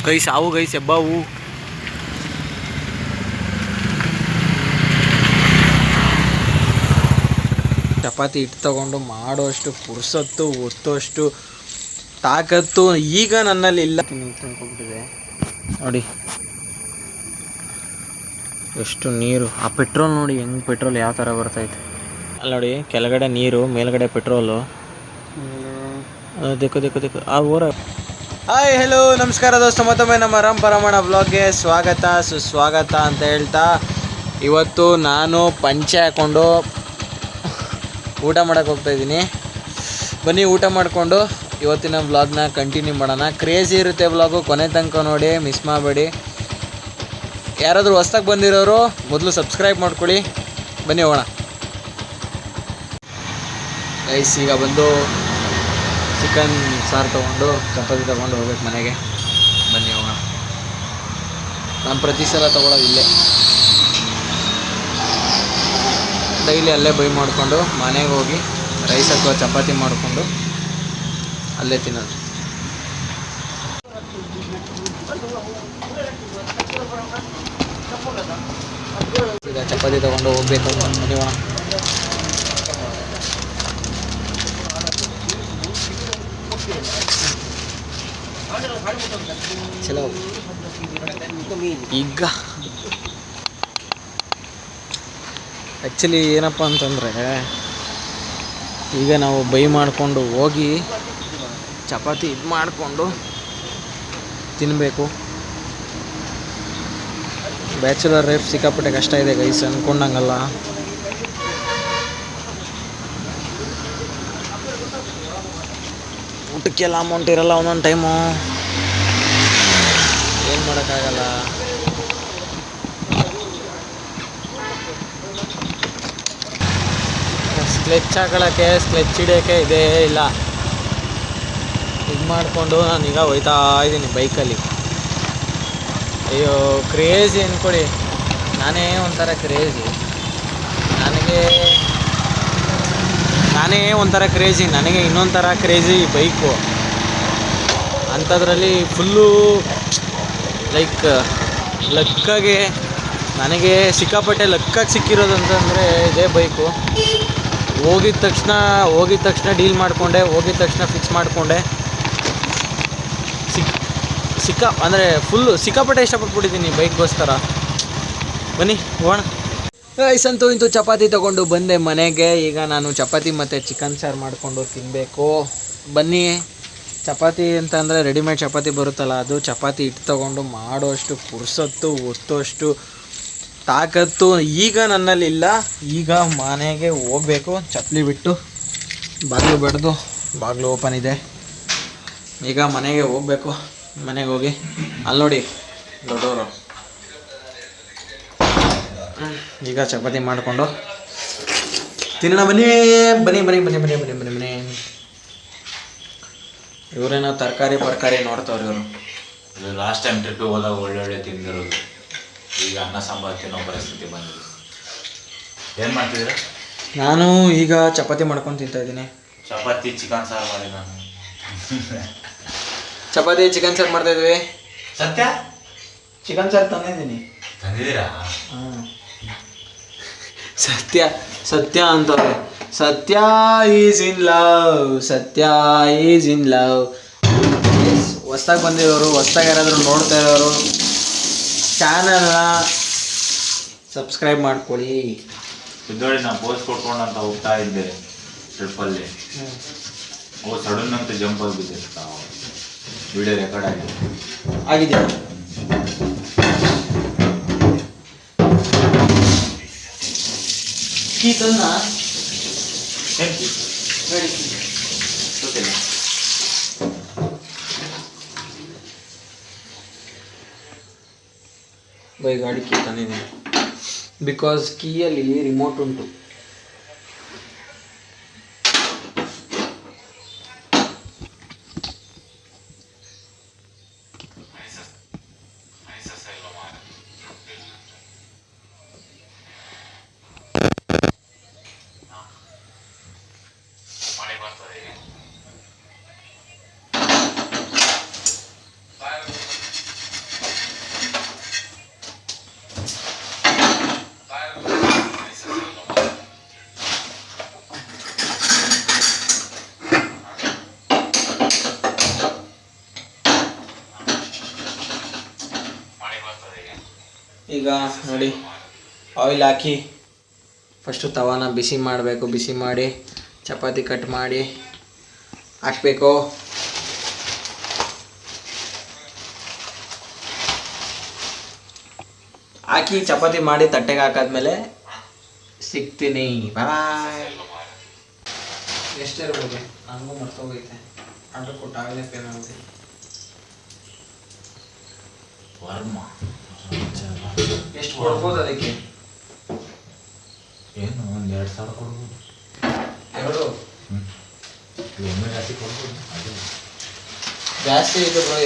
Guys ಅವು guys ಹೆಬ್ಬಾವು. Chapati ಹಿಟ್ಟು ತಗೊಂಡು ಮಾಡೋಷ್ಟು ಪುರ್ಸೊತ್ತು ಒತ್ತೋಷ್ಟು ತಾಕತ್ತು ಈಗ ನನ್ನಲ್ಲಿ ಇಲ್ಲ. ತಿನ್ಕೊಂಡ್ಬಿಟ್ಟಿದೆ ನೋಡಿ ಎಷ್ಟು ನೀರು. ಆ ಪೆಟ್ರೋಲ್ ನೋಡಿ ಹೆಂಗೆ ಪೆಟ್ರೋಲ್ ಯಾವ ಥರ ಬರ್ತೈತೆ ಅಲ್ಲಿ ನೋಡಿ. ಕೆಳಗಡೆ ನೀರು, ಮೇಲ್ಗಡೆ ಪೆಟ್ರೋಲು. ದೇಕು ಆ ಊರ. ಹಾಯ್ ಹೆಲೋ ನಮಸ್ಕಾರ ದೋಸ್ತ, ಮತ್ತೊಮ್ಮೆ ನಮ್ಮ ಪರಮಣ ಬ್ಲಾಗ್ಗೆ ಸ್ವಾಗತ ಸುಸ್ವಾಗತ ಅಂತ ಹೇಳ್ತಾ, ಇವತ್ತು ನಾನು ಪಂಚೆ ಹಾಕ್ಕೊಂಡು ಊಟ ಮಾಡೋಕ್ಕೆ ಹೋಗ್ತಾಯಿದ್ದೀನಿ. ಬನ್ನಿ ಊಟ ಮಾಡಿಕೊಂಡು ಇವತ್ತಿನ ವ್ಲಾಗ್ನ ಕಂಟಿನ್ಯೂ ಮಾಡೋಣ. ಕ್ರೇಜಿ ಇರುತ್ತೆ ವ್ಲಾಗು, ಕೊನೆ ತನಕ ನೋಡಿ, ಮಿಸ್ ಮಾಡಬೇಡಿ. ಯಾರಾದರೂ ಹೊಸ್ದಾಗಿ ಬಂದಿರೋರು ಮೊದಲು ಸಬ್ಸ್ಕ್ರೈಬ್ ಮಾಡ್ಕೊಳ್ಳಿ. ಬನ್ನಿ ಹೋಗೋಣ ಗೈಸ್. ಈಗ ಬಂದು ಚಿಕನ್ ಸಾರು ತೊಗೊಂಡು ಚಪಾತಿ ತೊಗೊಂಡು ಹೋಗ್ಬೇಕು ಮನೆಗೆ. ಬನ್ನಿ ಹೋಗೋಣ. ನಾನು ಪ್ರತಿ ಸಲ ತೊಗೊಳೋದು ಇಲ್ಲೇ, ಡೈಲಿ ಅಲ್ಲೇ ಬೈ ಮಾಡಿಕೊಂಡು ಮನೆಗೆ ಹೋಗಿ ರೈಸ್ ಅಥವಾ ಚಪಾತಿ ಮಾಡಿಕೊಂಡು ಅಲ್ಲೇ ತಿನ್ನೋದು. ಈಗ ಚಪಾತಿ ತೊಗೊಂಡು ಹೋಗ್ಬೇಕು. ಬನ್ನಿ ಹೋಗೋಣ. ಚಲೋ. ಈಗ ಆ್ಯಕ್ಚುಲಿ ಏನಪ್ಪ ಅಂತಂದರೆ, ಈಗ ನಾವು ಬೈ ಮಾಡಿಕೊಂಡು ಹೋಗಿ ಚಪಾತಿ ಇದು ಮಾಡಿಕೊಂಡು ತಿನ್ನಬೇಕು. ಬ್ಯಾಚುಲರ್ ಲೈಫ್ ಸಿಕ್ಕಾಪಟ್ಟೆ ಕಷ್ಟ ಇದೆ ಗೈಸ್, ಅಂದ್ಕೊಂಡಂಗಲ್ಲ. ಊಟಕ್ಕೆಲ್ಲ ಅಮೌಂಟ್ ಇರಲ್ಲ ಒಂದೊಂದು ಟೈಮು, ಏನು ಮಾಡೋಕ್ಕಾಗಲ್ಲ. ಸ್ಕ್ಲೆಚ್ ಹಾಕೊಳ್ಳೋಕ್ಕೆ, ಸ್ಕ್ಲೆಚ್ ಹಿಡಿಯೋಕ್ಕೆ ಇದೇ ಇಲ್ಲ. ಇದು ಮಾಡಿಕೊಂಡು ನಾನೀಗ ಹೋಯ್ತಾ ಇದ್ದೀನಿ ಬೈಕಲ್ಲಿ. ಅಯ್ಯೋ ಕ್ರೇಜಿ ಅಂದ್ಕೊಳ್ಳಿ, ನಾನೇ ಒಂಥರ ಕ್ರೇಜಿ. ನಾನೇ ಒಂಥರ ಕ್ರೇಜಿ, ನನಗೆ ಇನ್ನೊಂದು ಥರ ಕ್ರೇಜಿ ಬೈಕು. ಅಂಥದ್ರಲ್ಲಿ ಫುಲ್ಲು ಲೈಕ್ ಲಕ್ಕಾಗೆ, ನನಗೆ ಸಿಕ್ಕಾಪಟ್ಟೆ ಲಕ್ಕಾಗಿ ಸಿಕ್ಕಿರೋದು ಅಂತಂದರೆ ಇದೇ ಬೈಕು. ಹೋಗಿದ ತಕ್ಷಣ ಡೀಲ್ ಮಾಡಿಕೊಂಡೆ, ಹೋಗಿದ ತಕ್ಷಣ ಫಿಕ್ಸ್ ಮಾಡಿಕೊಂಡೆ. ಅಂದರೆ ಫುಲ್ಲು ಸಿಕ್ಕಾಪಟ್ಟೆ ಇಷ್ಟಪಟ್ಬಿಟ್ಟಿದ್ದೀನಿ ಬೈಕ್ಗೋಸ್ಕರ. ಬನ್ನಿ ಹೋಗೋಣ. ಸಂತು ಇಂತು ಚಪಾತಿ ತೊಗೊಂಡು ಬಂದೆ ಮನೆಗೆ. ಈಗ ನಾನು ಚಪಾತಿ ಮತ್ತು ಚಿಕನ್ ಸಾರು ಮಾಡಿಕೊಂಡು ತಿನ್ನಬೇಕು. ಬನ್ನಿ. ಚಪಾತಿ ಅಂತಂದರೆ ರೆಡಿಮೇಡ್ ಚಪಾತಿ ಬರುತ್ತಲ್ಲ, ಅದು ಚಪಾತಿ ಹಿಟ್ಟು ತೊಗೊಂಡು ಮಾಡೋಷ್ಟು ಪುರ್ಸೊತ್ತು ಒತ್ತೋಷ್ಟು ತಾಕತ್ತು ಈಗ ನನ್ನಲ್ಲಿ ಇಲ್ಲ. ಈಗ ಮನೆಗೆ ಹೋಗಬೇಕು. ಚಪ್ಪಲಿ ಬಿಟ್ಟು ಬಾಗಿಲು ಬಡ್ದು, ಬಾಗಿಲು ಓಪನ್ ಇದೆ. ಈಗ ಮನೆಗೆ ಹೋಗಬೇಕು. ಮನೆಗೆ ಹೋಗಿ ಅಲ್ಲಿ ನೋಡಿ ದೊಡ್ಡವರು. ಈಗ ಚಪಾತಿ ಮಾಡಿಕೊಂಡು ತಿನ್ನೋಣ. ಬನ್ನಿ ಬನ್ನಿ ಬನ್ನಿ ಬನ್ನಿ ಬನ್ನಿ ಬನ್ನಿ ಬನ್ನಿ ಬನ್ನಿ. ಇವರೇನೋ ತರಕಾರಿ ನೋಡ್ತವ್ರು ಇವರು. ಲಾಸ್ಟ್ ಟೈಮ್ ಟ್ರಿಪ್ಪಿಗೆ ಹೋದಾಗ ಒಳ್ಳೊಳ್ಳೆ ತಿಂದಿರೋದು, ಈಗ ಅನ್ನ ಸಾಂಬಾರು ತಿನ್ನೋ ಪರಿಸ್ಥಿತಿ ಬಂದಿದೆ. ಏನು ಮಾಡ್ತಿದ್ದೀರಾ? ನಾನು ಈಗ ಚಪಾತಿ ಮಾಡ್ಕೊಂಡು ತಿಂತಾಯಿದ್ದೀನಿ. ಚಪಾತಿ ಚಿಕನ್ ಸಾರು ಮಾಡಿ ನಾನು ಚಪಾತಿ ಚಿಕನ್ ಸಾರು ಮಾಡ್ತಾಯಿದ್ವಿ. ಸತ್ಯ ಚಿಕನ್ ಸಾರು ತಂದಿದ್ದೀರಾ? ಹಾಂ, ಸತ್ಯ ಅಂತವ್ರೆ. ಸತ್ಯ ಈಸ್ ಇನ್ ಲವ್. ಹೊಸ್ದಾಗಿ ಬಂದಿರೋರು, ಹೊಸ್ದಾಗಿ ಯಾರಾದರೂ ನೋಡ್ತಾ ಇರೋರು ಚಾನಲ್ನ ಸಬ್ಸ್ಕ್ರೈಬ್ ಮಾಡ್ಕೊಳ್ಳಿ. ಇದ್ದೋಳಿ ನಾನು ಪೋಸ್ಟ್ ಕೊಟ್ಕೊಂಡು ಅಂತ ಹೋಗ್ತಾ ಇದ್ದೆ ಟ್ರಿಪ್ಪಲ್ಲಿ. ಸಡನ್ ಅಂತ ಜಂಪ್ ಆಗಿದ್ದೆ. ವಿಡಿಯೋ ರೆಕಾರ್ಡ್ ಆಗಿದೆಯಾ? ಕೀತನ್ನ ಬೈ ಗಾಡಿ ಕೀ ತಂದಿದ್ದೀನಿ. ಬಿಕಾಸ್ ಕೀಯಲ್ಲಿ ರಿಮೋಟ್ ಉಂಟು. ಈಗ ನೋಡಿ ಆಯಿಲ್ ಹಾಕಿ ಫಸ್ಟು ತವಾನ ಬಿಸಿ ಮಾಡಬೇಕು. ಬಿಸಿ ಮಾಡಿ ಚಪಾತಿ ಕಟ್ ಮಾಡಿ ಹಾಕಬೇಕು. ಹಾಕಿ ಚಪಾತಿ ಮಾಡಿ ತಟ್ಟೆಗೆ ಹಾಕಾದ್ಮೇಲೆ ಸಿಗ್ತೀನಿ. ಬಾಯ್. ಎಷ್ಟಿರ್ಬೋದು? ನನಗೂ ಮರ್ತೋಗೈತೆ. ಆರ್ಡ್ರ್ ಕೊಟ್ಟಾಗಲೇ ಪೇ ಮಾಡ್ತೀನಿ. ವರ್ಮ ಎಷ್ಟು ಕೊಡ್ಬೋದು ಅದಕ್ಕೆ? ಏನು ಒಂದು 2,000 ಕೊಡ್ಬೋದು. 2 ಎಮ್ಮೆ ಜಾಸ್ತಿ ಕೊಡ್ಬೋದು. ಅದು ಜಾಸ್ತಿ ಇದೆ ಬ್ರೋ.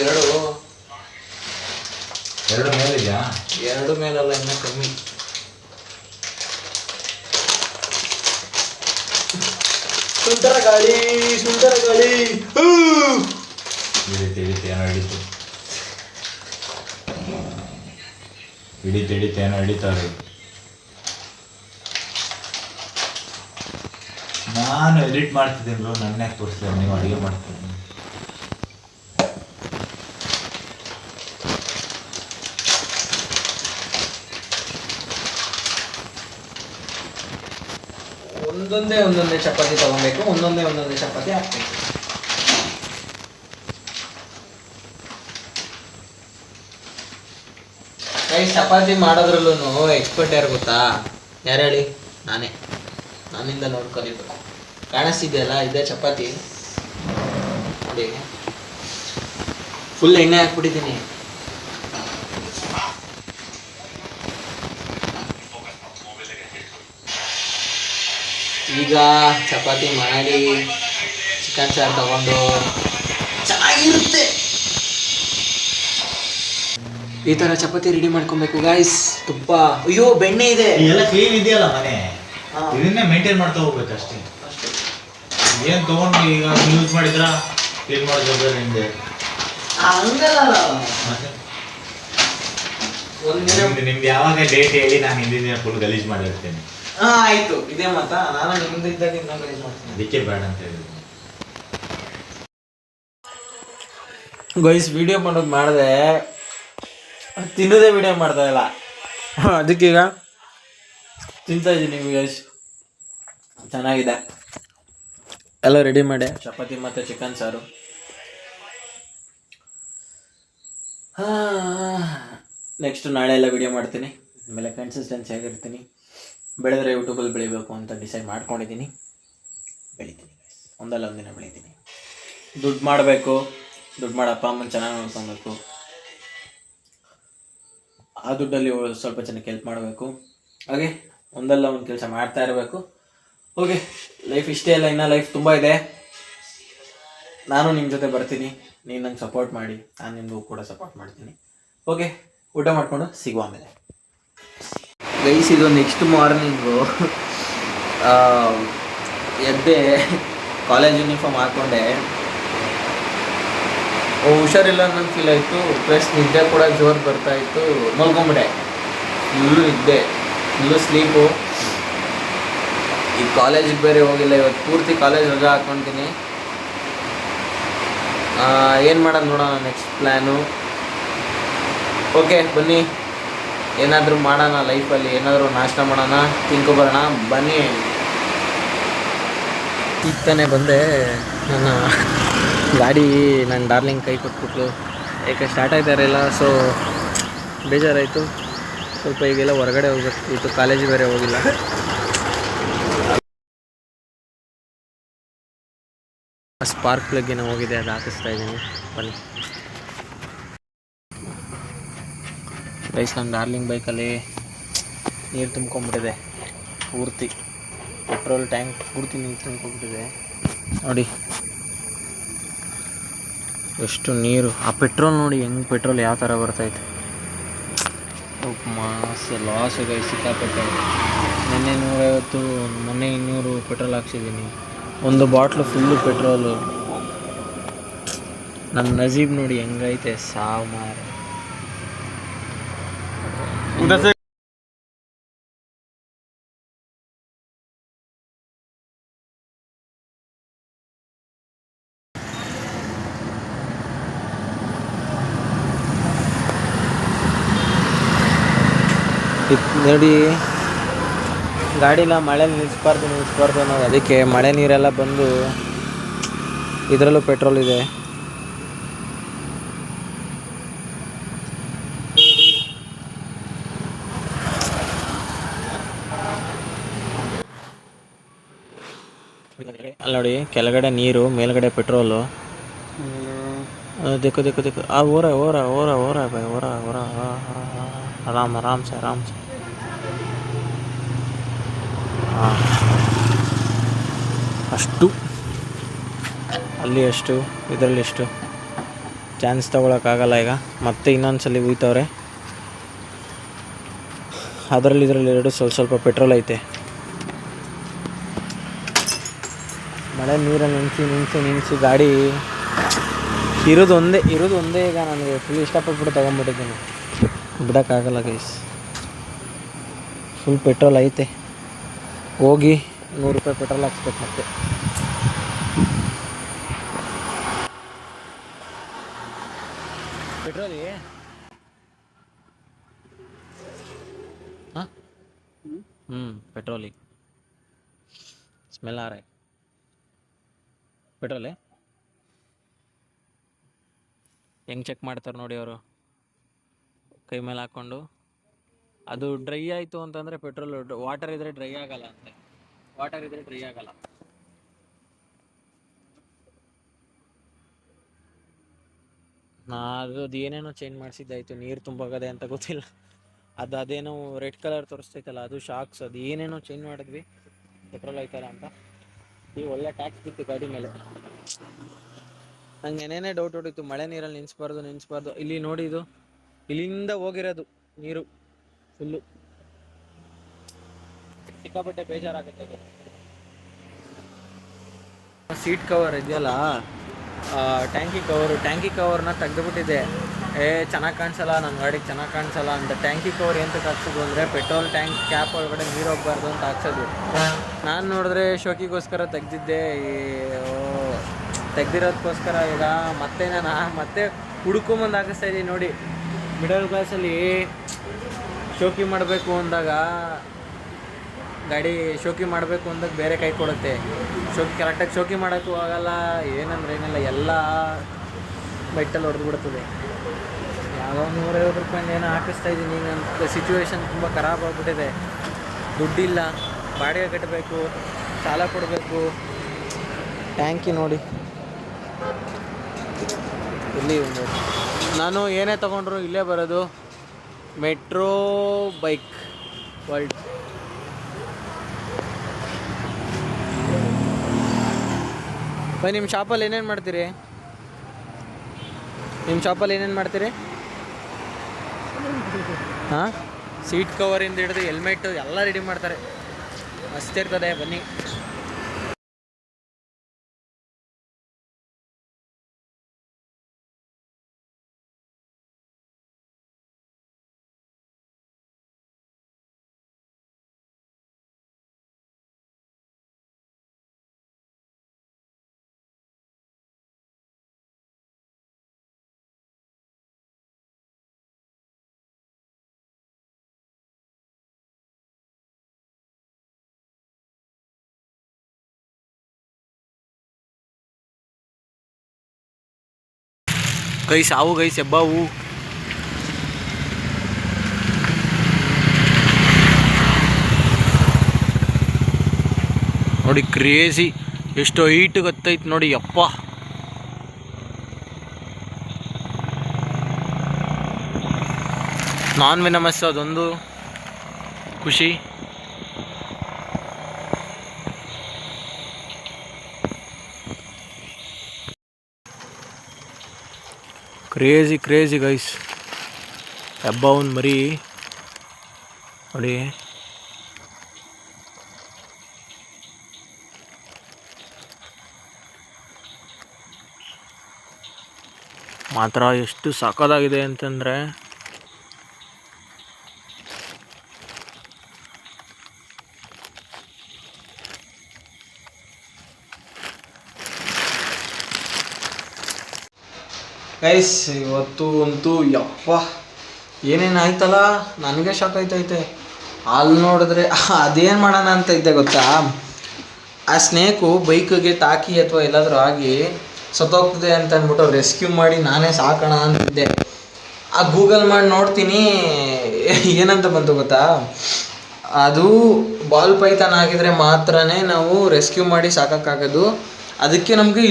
2 ಮೇಲಿದೆಯಾ? 2 ಮೇಲಲ್ಲ, ಇನ್ನೂ ಕಮ್ಮಿ. ಸುಂದರ ಗಾಳಿ ಹಿಡಿತು ಏನೋ ಹಿಡಿತು. ಹಿಡಿತು ಏನೋ ಹಿಡಿತಾರೆ. ನಾನು ಎಡಿಟ್ ಮಾಡ್ತಿದ್ದೀನಿ ಬ್ರೋ, ನನ್ನ ಯಾಕೆ ತೋರಿಸ್ತಾರೆ? ನೀವು ಅಡುಗೆ ಮಾಡ್ತೀನಿ. ಒಂದೊಂದೇ ಚಪಾತಿ ತಗೊಬೇಕು. ಒಂದೊಂದೇ ಚಪಾತಿ ಹಾಕ್ಬೇಕು. ಚಪಾತಿ ಮಾಡೋದ್ರಲ್ಲೂ ಎಕ್ಸ್ಪರ್ಟ್ ಯಾರು ಗೊತ್ತಾ? ಯಾರು ಹೇಳಿ? ನಾನಿಂದ ನೋಡ್ಕೊಲಿಬೇಕು. ಕಾಣಿಸ್ತಿದೆಯಲ್ಲ, ಇದೇ ಚಪಾತಿ ನೋಡಿ. ಫುಲ್ ಎಣ್ಣೆ ಹಾಕ್ಬಿಟ್ಟಿದ್ದೀನಿ. ಈಗ ಚಪಾತಿ ಮಾಡಿ ಚಿಕನ್ ಸಾರು ತಗೊಂಡು ಚೆನ್ನಾಗಿರುತ್ತೆ. ಈ ಥರ ಚಪಾತಿ ರೆಡಿ ಮಾಡ್ಕೊಬೇಕು ಗಾಯ್ಸ್. ತುಪ್ಪ, ಅಯ್ಯೋ ಬೆಣ್ಣೆ ಇದೆ. ಎಲ್ಲ ಕ್ಲೀನ್ ಇದೆಯಲ್ಲ ಮನೆ, ಇದನ್ನೇ ಮೇಂಟೈನ್ ಮಾಡ್ತಾ ಹೋಗ್ಬೇಕು ಅಷ್ಟೇ. ಏನು ತೊಗೊಂಡು ಈಗ ಯೂಸ್ ಮಾಡಿದ್ರ ಕ್ಲೀನ್ ಮಾಡೋದು ನಿಮ್ಗೆ ಹಂಗಲ್ಲ. ನಿಮ್ದು ಯಾವಾಗ ಡೇಟ್ ಹೇಳಿ, ನಾನು ಹಿಂದಿನ ಫುಲ್ ಗಲೀಜ್ ಮಾಡಿರ್ತೇನೆ. ಆಯ್ತು, ಇದೇ ಮಾತಾ. ನಾನು ನಿಮ್ದು ಇದ್ದಾಗ ಇನ್ನೂ ಗಲೀಜ್ ಮಾಡ್ತೀನಿ. ಅದಕ್ಕೆ ಬೇಡ ಅಂತ ಹೇಳಿದ್ರು. ಗೈಸ್ ವಿಡಿಯೋ ಮಾಡೋದು ಮಾಡಿದೆ, ತಿನ್ನೋದೇ ವಿಡಿಯೋ ಮಾಡ್ತಾ ಇಲ್ಲ. ಅದಕ್ಕೀಗ ತಿಂತಾ ಇದ್ದೀನಿ ಗೈಸ್. ಚೆನ್ನಾಗಿದೆ. ಎಲ್ಲ ರೆಡಿ ಮಾಡಿ ಚಪಾತಿ ಮತ್ತು ಚಿಕನ್ ಸಾರು. ನೆಕ್ಸ್ಟ್ ನಾಳೆ ಎಲ್ಲ ವಿಡಿಯೋ ಮಾಡ್ತೀನಿ. ಆಮೇಲೆ ಕನ್ಸಿಸ್ಟೆನ್ಸಿ ಆಗಿರ್ತೀನಿ. ಬೆಳೆದ್ರೆ ಯೂಟ್ಯೂಬಲ್ಲಿ ಬೆಳಿಬೇಕು ಅಂತ ಡಿಸೈಡ್ ಮಾಡ್ಕೊಂಡಿದ್ದೀನಿ. ಬೆಳಿತೀನಿ ಗೈಸ್, ಒಂದಲ್ಲ ಒಂದಿನ ಬೆಳಿತೀನಿ. ದುಡ್ಡು ಮಾಡಬೇಕು. ದುಡ್ಡು ಮಾಡಿ ಅಪ್ಪ ಅಮ್ಮನ ಚೆನ್ನಾಗಿ ನೋಡ್ಕೊಬೇಕು. ಆ ದುಡ್ಡಲ್ಲಿ ಸ್ವಲ್ಪ ಜನಕ್ಕೆ ಹೆಲ್ಪ್ ಮಾಡಬೇಕು. ಹಾಗೆ ಒಂದಲ್ಲ ಒಂದು ಕೆಲಸ ಮಾಡ್ತಾ ಇರಬೇಕು. ಓಕೆ, ಲೈಫ್ ಇಷ್ಟೇ ಅಲ್ಲ, ಇನ್ನೂ ಲೈಫ್ ತುಂಬ ಇದೆ. ನಾನು ನಿಮ್ಮ ಜೊತೆ ಬರ್ತೀನಿ. ನೀವು ನಂಗೆ ಸಪೋರ್ಟ್ ಮಾಡಿ, ನಾನು ನಿಮಗೂ ಕೂಡ ಸಪೋರ್ಟ್ ಮಾಡ್ತೀನಿ. ಓಕೆ, ಊಟ ಮಾಡಿಕೊಂಡು ಸಿಗುವ ಆಮೇಲೆ. ಗೈಸ್, ಇದು ನೆಕ್ಸ್ಟ್ ಮಾರ್ನಿಂಗು ಎದ್ದೆ, ಕಾಲೇಜ್ ಯೂನಿಫಾರ್ಮ್ ಹಾಕ್ಕೊಂಡೆ. ಹುಷಾರಿಲ್ಲ ಅನ್ನೋದು ಫೀಲ್ ಆಯಿತು. ಪ್ಲಸ್ ನಿದ್ದೆ ಕೂಡ ಜೋರು ಬರ್ತಾಯಿತ್ತು. ಮಲ್ಕೊಂಬಿಟ್ಟೆ. Full sleep. ಈ ಕಾಲೇಜಿಗೆ ಬೇರೆ ಹೋಗಿಲ್ಲ. ಇವತ್ತು ಪೂರ್ತಿ ಕಾಲೇಜ್ ರಜಾ ಹಾಕ್ಕೊತೀನಿ. ಏನು ಮಾಡೋದು ನೋಡೋಣ, ನೆಕ್ಸ್ಟ್ ಪ್ಲ್ಯಾನು. ಓಕೆ, ಬನ್ನಿ ಏನಾದರೂ ಮಾಡೋಣ ಲೈಫಲ್ಲಿ. ಏನಾದರೂ ನಾಷ್ಟ ಮಾಡೋಣ, ತಿನ್ಕೊಬರೋಣ ಬನ್ನಿ. ಈಗ ತಾನೇ ಬಂದೆ. ನನ್ನ ಗಾಡಿ ನನ್ನ ಡಾರ್ಲಿಂಗ್ ಕೈ ಕೊಟ್ಬಿಟ್ಲು. ಯಾಕೆ ಸ್ಟಾರ್ಟ್ ಆಗ್ತಾ ಇರಲಿಲ್ಲ. ಸೊ ಬೇಜಾರಾಯಿತು ಸ್ವಲ್ಪ. ಈಗೆಲ್ಲ ಹೊರಗಡೆ ಹೋಗ್ಬೇಕು. ಇವತ್ತು ಕಾಲೇಜಿಗೆ ಬೇರೆ ಹೋಗಿಲ್ಲ. ಸ್ಪಾರ್ಕ್ ಪ್ಲಗ್ಗಿನ ಹೋಗಿದೆ, ಅದು ಹಾಕಿಸ್ತಾ ಇದ್ದೀನಿ. ಬನ್ನಿ ಗೈಸ್, ನನ್ನ ಡಾರ್ಲಿಂಗ್ ಬೈಕಲ್ಲಿ ನೀರು ತುಂಬ್ಕೊಂಡ್ಬಿಟ್ಟಿದೆ ಪೂರ್ತಿ. ಪೆಟ್ರೋಲ್ ಟ್ಯಾಂಕ್ ಪೂರ್ತಿ ನೀರು ತುಂಬ್ಕೊಂಡ್ಬಿಟ್ಟಿದೆ ನೋಡಿ. ಎಷ್ಟು ನೀರು. ಆ ಪೆಟ್ರೋಲ್ ನೋಡಿ, ಹೆಂಗೆ ಪೆಟ್ರೋಲ್ ಯಾವ ಥರ ಬರ್ತೈತೆ. ಮಾಸೆ ಲಾಸ್ ಗೈ, ಸಿಕ್ಕಾಪಟ್ಟೆ. ನೆನ್ನೆ 150, ಮೊನ್ನೆ 200 ಪೆಟ್ರೋಲ್ ಹಾಕ್ಸಿದ್ದೀನಿ. ಒಂದು ಬಾಟ್ಲು ಫುಲ್ಲು ಪೆಟ್ರೋಲು. ನನ್ನ ನಜೀಬ್ ನೋಡಿ ಹೆಂಗೈತೆ, ಸಾವು ಮಾರ. ನೋಡಿ ಗಾಡಿನ ಮಳೆಲಿ ನಿಲ್ಲಿಸ್ಬಾರ್ದು ನಾವು, ಅದಕ್ಕೆ ಮಳೆ ನೀರೆಲ್ಲ ಬಂದು ಇದರಲ್ಲೂ ಪೆಟ್ರೋಲ್ ಇದೆ. ಅಲ್ಲಿ ನೋಡಿ ಕೆಳಗಡೆ ನೀರು, ಮೇಲ್ಗಡೆ ಪೆಟ್ರೋಲು. देखो देखो देखो अब हो रहा है भाई, हो रहा आराम से ಹಾಂ ಅಷ್ಟು ಅಲ್ಲಿ ಎಷ್ಟು ಇದರಲ್ಲಿ ಎಷ್ಟು ಚಾನ್ಸ್ ತೊಗೊಳಕ್ಕಾಗಲ್ಲ. ಈಗ ಮತ್ತೆ ಇನ್ನೊಂದ್ಸಲಿ ಉಯ್ತವ್ರೆ. ಅದರಲ್ಲಿ ಇದರಲ್ಲಿ ಎರಡು ಸ್ವಲ್ಪ ಪೆಟ್ರೋಲ್ ಐತೆ. ಮಳೆ ನೀರಲ್ಲಿ ನಿಲ್ಲಿಸಿ ಗಾಡಿ ಇರೋದು ಒಂದೇ ಈಗ ನನಗೆ ಫುಲ್ ಇಷ್ಟಪಟ್ಬಿಟ್ಟು ತೊಗೊಂಡ್ಬಿಟ್ಟಿದ್ದೀನಿ. ಬಿಡೋಕ್ಕಾಗಲ್ಲ ಗೈಸ್. ಫುಲ್ ಪೆಟ್ರೋಲ್ ಐತೆ. ಹೋಗಿ 100 ರೂಪಾಯಿ ಪೆಟ್ರೋಲ್ ಹಾಕ್ಸ್ಬೇಕು ಮತ್ತೆ. ಪೆಟ್ರೋಲಿ ಹಾಂ ಪೆಟ್ರೋಲಿ ಸ್ಮೆಲ್ ಆ ರहा है. ಪೆಟ್ರೋಲೇ ಹೆಂಗೆ ಚೆಕ್ ಮಾಡ್ತಾರೆ ನೋಡಿ ಅವರು, ಕೈ ಮೇಲೆ ಹಾಕ್ಕೊಂಡು. ಅದು ಡ್ರೈ ಆಯಿತು ಅಂತಂದರೆ ಪೆಟ್ರೋಲ್, ವಾಟರ್ ಇದ್ದರೆ ಡ್ರೈ ಆಗಲ್ಲ ಅಂತೆ. ವಾಟರ್ ಇದ್ದರೆ ಡ್ರೈ ಆಗಲ್ಲ. ಅದು ಏನೇನೋ ಚೇಂಜ್ ಮಾಡಿಸಿದ್ದಾಯಿತು, ನೀರು ತುಂಬೋಗದೆ ಅಂತ ಗೊತ್ತಿಲ್ಲ. ಅದೇನೋ ರೆಡ್ ಕಲರ್ ತೋರಿಸ್ತೈತಲ್ಲ, ಅದು ಶಾಕ್ಸ್. ಅದು ಏನೇನೋ ಚೇಂಜ್ ಮಾಡಿದ್ವಿ ಪೆಟ್ರೋಲ್ ಆಯ್ತಲ್ಲ ಅಂತ. ಈಗ ಒಳ್ಳೆ ಟ್ಯಾಕ್ಸ್ ಬಿತ್ತು ಗಾಡಿ ಮೇಲೆ. ನಂಗೆ ಏನೇನೇ ಡೌಟ್ ಹೊಡಿತು, ಮಳೆ ನೀರಲ್ಲಿ ನಿಲ್ಲಿಸ್ಬಾರ್ದು. ಇಲ್ಲಿ ನೋಡಿ, ಇದು ಇಲ್ಲಿಂದ ಹೋಗಿರೋದು ನೀರು ಫುಲ್ಲು. ಸಿಕ್ಕಾಪಟ್ಟೆ ಬೇಜಾರಾಗುತ್ತೆ. ಸೀಟ್ ಕವರ್ ಇದೆಯಲ್ಲ, ಟ್ಯಾಂಕಿ ಕವರ್ನ ತೆಗೆದುಬಿಟ್ಟಿದೆ. ಚೆನ್ನಾಗಿ ಕಾಣಿಸಲ್ಲ, ನನ್ನ ಗಾಡಿಗೆ ಚೆನ್ನಾಗಿ ಕಾಣಿಸಲ್ಲ ಅಂತ. ಟ್ಯಾಂಕಿ ಕವರ್ ಎಂತಕ್ಕೆ ಹಾಕ್ಸೋದು ಅಂದರೆ, ಪೆಟ್ರೋಲ್ ಟ್ಯಾಂಕ್ ಕ್ಯಾಪ್ ಒಳಗಡೆ ನೀರು ಹೋಗ್ಬಾರ್ದು ಅಂತ ಹಾಕ್ಸೋದು. ನಾನು ನೋಡಿದ್ರೆ ಶೋಕಿಗೋಸ್ಕರ ತೆಗ್ದಿರೋದಕ್ಕೋಸ್ಕರ ಈಗ ಮತ್ತೆ ಹುಡ್ಕೊಂಬಂದು ಹಾಕಿಸ್ತಾ ಇದ್ದೀನಿ ನೋಡಿ. ಮಿಡಲ್ ಕ್ಲಾಸಲ್ಲಿ ಶೋಕಿ ಮಾಡಬೇಕು ಅಂದಾಗ, ಗಾಡಿ ಶೋಕಿ ಮಾಡಬೇಕು ಅಂದಾಗ ಬೇರೆ ಕೈ ಕೊಡುತ್ತೆ. ಕರೆಕ್ಟಾಗಿ ಶೋಕಿ ಮಾಡೋಕ್ಕೂ ಆಗಲ್ಲ. ಏನಿಲ್ಲ, ಎಲ್ಲ ಬೈಟಲ್ಲಿ ಹೊಡೆದು ಬಿಡ್ತದೆ. ಯಾವುದೋ 150 ರೂಪಾಯಿಂದ ಏನೋ ಹಾಕಿಸ್ತಾ ಇದ್ದೀನಿ. ನನ್ನ ಸಿಚುವೇಶನ್ ತುಂಬ ಖರಾಬ್ ಆಗಿಬಿಟ್ಟಿದೆ. ದುಡ್ಡಿಲ್ಲ, ಬಾಡಿಗೆ ಕಟ್ಟಬೇಕು, ಸಾಲ ಕೊಡಬೇಕು. ಟ್ಯಾಂಕಿ ನೋಡಿ ಇಲ್ಲಿ. ನಾನು ಏನೇ ತೊಗೊಂಡ್ರು ಇಲ್ಲೇ ಬರೋದು, ಮೆಟ್ರೋ ಬೈಕ್ ವರ್ಲ್ಡ್. ನಿಮ್ಮ ಶಾಪಲ್ಲಿ ಏನೇನು ಮಾಡ್ತೀರಿ? ಹಾಂ, ಸೀಟ್ ಕವರಿಂದ ಹಿಡಿದು ಹೆಲ್ಮೆಟ್ಟು ಎಲ್ಲ ರೆಡಿ ಮಾಡ್ತಾರೆ. ಮಸ್ತ್ ಇರ್ತದೆ. ಬನ್ನಿ. ಗೈಸ್ ಹೆಬ್ಬಾವು. ನೋಡಿ ಕ್ರೇಜಿ, ಎಷ್ಟು ಹೈಟ್ ಗೊತ್ತೈತೆ ನೋಡಿ. ಯಪ್ಪ, ನಾನ್ ವೆನಮಸ್, ಅದೊಂದು ಖುಷಿ. Crazy guys. ಹೆಬ್ಬಾವನ್ ಮರಿ ನೋಡಿ. ಮಾತ್ರ ಎಷ್ಟು ಸಖತ್ತಾಗಿದೆ ಅಂತಂದರೆ, ಗೈಸ್ ಇವತ್ತು ಅಂತೂ ಯಪ್ಪ ಏನೇನು ಆಯ್ತಲ್ಲ, ನನಗೆ ಶಾಕ್ ಆಯ್ತೈತೆ. ಅಲ್ಲಿ ನೋಡಿದ್ರೆ ಅದೇನು ಮಾಡೋಣ ಅಂತ ಇದ್ದೆ ಗೊತ್ತಾ, ಆ ಸ್ನೇಕು ಬೈಕಿಗೆ ತಾಕಿ ಅಥವಾ ಎಲ್ಲಾದರೂ ಆಗಿ ಸತ್ತೋಗ್ತದೆ ಅಂತ ಅಂದ್ಬಿಟ್ಟು ರೆಸ್ಕ್ಯೂ ಮಾಡಿ ನಾನೇ ಸಾಕೋಣ ಅಂತಿದ್ದೆ. ಆ ಗೂಗಲ್ ಮಾಡಿ ನೋಡ್ತೀನಿ, ಏನಂತ ಬಂತು ಗೊತ್ತಾ, ಅದು ಬಾಲ್ ಪೈಥಾನ್ ಆಗಿದ್ರೆ ಮಾತ್ರನೇ ನಾವು ರೆಸ್ಕ್ಯೂ ಮಾಡಿ ಸಾಕೋಕ್ಕಾಗೋದು. ಅದಕ್ಕೆ ನಮಗೆ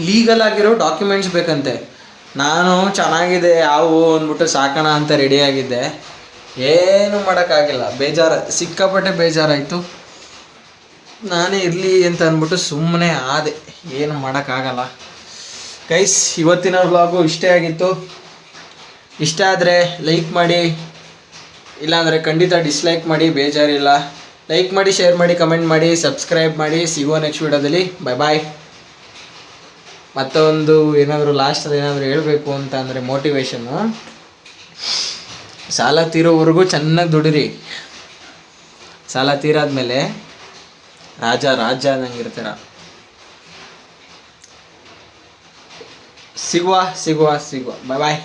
ಲೀಗಲ್ ಆಗಿರೋ ಡಾಕ್ಯುಮೆಂಟ್ಸ್ ಬೇಕಂತೆ. ನಾನು ಚೆನ್ನಾಗಿದೆ ಯಾವು ಅಂದ್ಬಿಟ್ಟು ಸಾಕೋಣ ಅಂತ ರೆಡಿಯಾಗಿದ್ದೆ. ಏನು ಮಾಡೋಕ್ಕಾಗಿಲ್ಲ, ಸಿಕ್ಕಾಪಟ್ಟೆ ಬೇಜಾರಾಯಿತು. ನಾನೇ ಇರಲಿ ಅಂತ ಅಂದ್ಬಿಟ್ಟು ಸುಮ್ಮನೆ ಆದೆ, ಏನು ಮಾಡೋಕ್ಕಾಗಲ್ಲ. ಗೈಸ್, ಇವತ್ತಿನ ವ್ಲಾಗು ಇಷ್ಟೇ ಆಗಿತ್ತು. ಇಷ್ಟ ಆದರೆ ಲೈಕ್ ಮಾಡಿ, ಇಲ್ಲಾಂದರೆ ಖಂಡಿತ ಡಿಸ್ಲೈಕ್ ಮಾಡಿ, ಬೇಜಾರಿಲ್ಲ. ಲೈಕ್ ಮಾಡಿ, ಶೇರ್ ಮಾಡಿ, ಕಮೆಂಟ್ ಮಾಡಿ, ಸಬ್ಸ್ಕ್ರೈಬ್ ಮಾಡಿ. ಸಿಗೋ ನೆಕ್ಸ್ಟ್ ವಿಡಿಯೋದಲ್ಲಿ. ಬಾಯ್. ಮತ್ತೊಂದು ಏನಾದರೂ ಲಾಸ್ಟಲ್ಲಿ ಏನಾದರೂ ಹೇಳಬೇಕು ಅಂತ ಅಂದರೆ ಮೋಟಿವೇಶನ್ನು, ಸಾಲ ತೀರೋವರೆಗೂ ಚೆನ್ನಾಗಿ ದುಡಿರಿ. ಸಾಲ ತೀರಾದ್ಮೇಲೆ ರಾಜ ಅನ್ನಂಗಿರ್ತೀರ. ಸಿಗುವ. ಬಾಯ್.